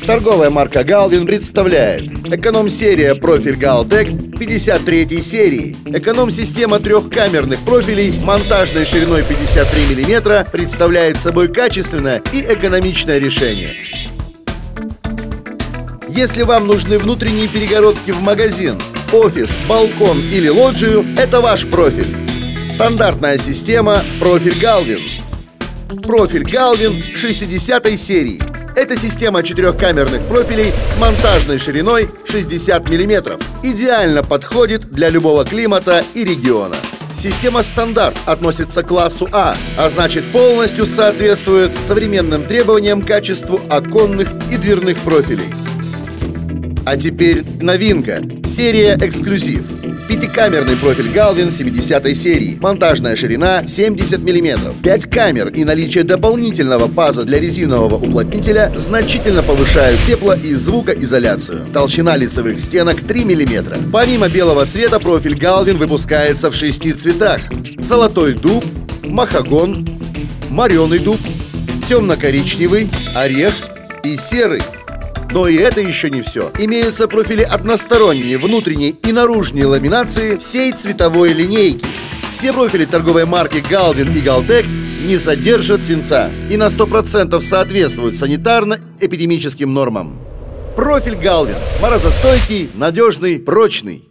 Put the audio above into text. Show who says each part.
Speaker 1: Торговая марка Galvin представляет эконом-серия профиль Galtec 53 серии. Эконом-система трехкамерных профилей монтажной шириной 53 мм представляет собой качественное и экономичное решение. Если вам нужны внутренние перегородки в магазин, офис, балкон или лоджию, это ваш профиль. Стандартная система профиль Galvin. Профиль Galvin 60 серии. Это система четырехкамерных профилей с монтажной шириной 60 мм. Идеально подходит для любого климата и региона. Система стандарт относится к классу А, а значит полностью соответствует современным требованиям к качеству оконных и дверных профилей. А теперь новинка. Серия эксклюзив. Пятикамерный профиль Galvin 70 серии. Монтажная ширина 70 мм. 5 камер и наличие дополнительного паза для резинового уплотнителя значительно повышают тепло- и звукоизоляцию. Толщина лицевых стенок 3 мм. Помимо белого цвета, профиль Galvin выпускается в 6 цветах: золотой дуб, махагон, мореный дуб, темно-коричневый, орех и серый. Но и это еще не все. Имеются профили односторонние, внутренней и наружной ламинации всей цветовой линейки. Все профили торговой марки Galvin и Galtec не содержат свинца и на 100% соответствуют санитарно-эпидемическим нормам. Профиль Galvin – морозостойкий, надежный, прочный.